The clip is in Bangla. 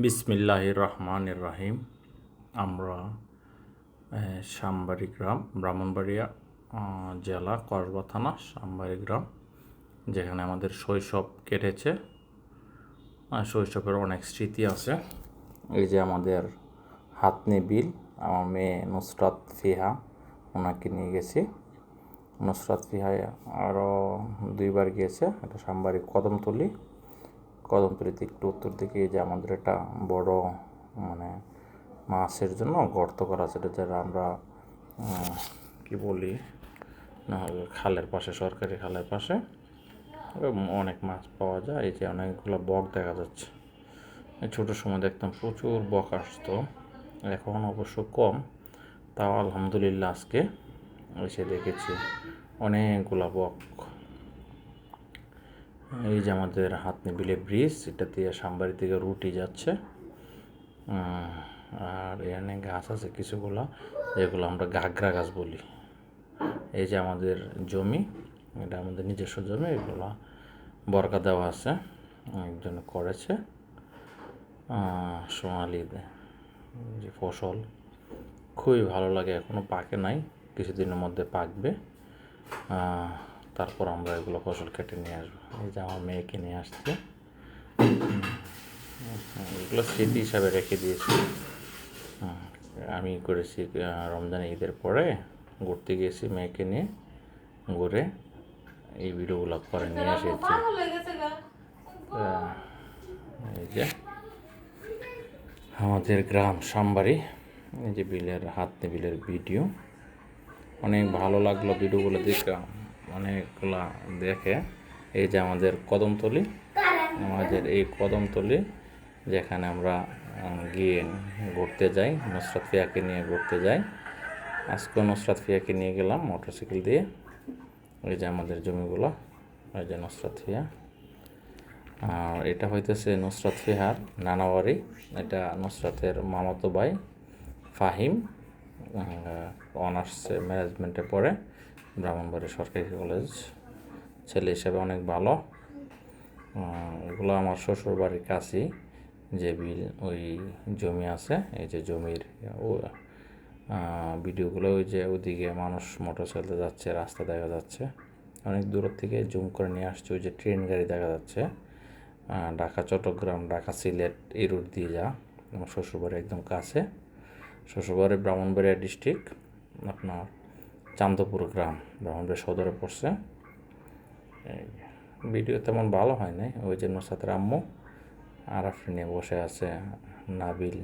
বিসমিল্লাহির রহমানির রহিম। আমরা সামবাড়ি গ্রাম, ব্রাহ্মণবাড়িয়া জেলা, কসবা থানা, সামবাড়ি গ্রাম, যেখানে আমাদের শৈশব কেটেছে। শৈশবের অনেক স্মৃতি আছে। এই যে আমাদের হাতনি বিল, আমার মেয়ে নুসরাত ফিহা, ওনাকে নিয়ে গেছি। নুসরাত ফিহা আরও 2বার গিয়েছে। এটা সামবাড়ি কদমতলিতে একটু উত্তর দিকে। যে আমাদের একটা বড় মানে মাছের জন্য গর্ত করা, সেটা যারা আমরা কি বলি না, খালের পাশে, সরকারি খালের পাশে অনেক মাছ পাওয়া যায়। এই যে অনেকগুলো বক দেখা যাচ্ছে। ছোটোর সময় দেখতাম প্রচুর বক আসতো, এখন অবশ্য কম। তাও আলহামদুলিল্লাহ আজকে এসে দেখেছি অনেকগুলা বক। এই যে আমাদের হাতনি বিলে ব্রিজ, এটা দিয়ে সামবাড়ি থেকে রুটি যাচ্ছে। আর এখানে গাছ আছে কিছুগুলা, যেগুলো আমরা ঘাগরা গাছ বলি। এই যে আমাদের জমি, এটা আমাদের নিজস্ব জমি। এগুলো বরকা দেওয়া আছে, একজন করেছে। সোনালি যে ফসল খুবই ভালো লাগে। এখনও পাকে নাই, কিছুদিনের মধ্যে পাকবে। তারপর আমরা এগুলো ফসল কেটে নিয়ে আসবো। এই যে আমার মেয়েকে নিয়ে আসছে, এগুলো স্মৃতি হিসাবে রেখে দিয়েছি। আমি করেছি রমজান ঈদের পরে ঘুরতে গিয়েছি, মেয়েকে নিয়ে ঘুরে এই ভিডিওগুলো করে নিয়ে এসেছি। এই যে আমাদের গ্রাম সামবাড়ি, এই যে বিলের, হাতনি বিলের ভিডিও। অনেক ভালো লাগলো ভিডিওগুলো দেখে, অনেকগুলা দেখে। এই যে আমাদের কদমতলি, আমাদের এই কদমতলি, যেখানে আমরা গিয়ে ঘুরতে যাই, নুসরাত ফিয়াকে নিয়ে ঘুরতে যাই। আজকেও নুসরাত ফিয়াকে নিয়ে গেলাম মোটরসাইকেল দিয়ে। এই যে আমাদের জমিগুলো, এই যে নুসরাত ফিয়া। আর এটা হইতেছে নুসরাত ফিহার নানা বাড়ি। এটা নুসরাতের মামাতো ভাই ফাহিম, অনার্স ম্যানেজমেন্টে পড়ে, ব্রাহ্মণবাড়ি সরকারি কলেজ। ছেলে হিসেবে অনেক ভালো। এগুলো আমার শ্বশুর বাড়ির কাছেই যে বিল, ওই জমি আছে। এই যে জমির ভিডিওগুলো, ওই যে ওইদিকে মানুষ মোটরসাইকেলে যাচ্ছে, রাস্তা দেখা যাচ্ছে। অনেক দূর থেকে জুম করে নিয়ে আসছে। ওই যে ট্রেন গাড়ি দেখা যাচ্ছে, ঢাকা চট্টগ্রাম, ঢাকা সিলেট এই রুট দিয়ে যা। আমার শ্বশুরবাড়ি একদম কাছে। শ্বশুরবাড়ি ব্রাহ্মণবাড়িয়া ডিস্ট্রিক্ট, আপনার চান্দপুর গ্রাম, ব্রাহ্মণবাড়িয়া সদরে পড়ছে। ভিডিও তেমন ভালো হয় নাই। ওই যে নুসরাতের আম্মু আর নিয়ে বসে আছে নাবিল।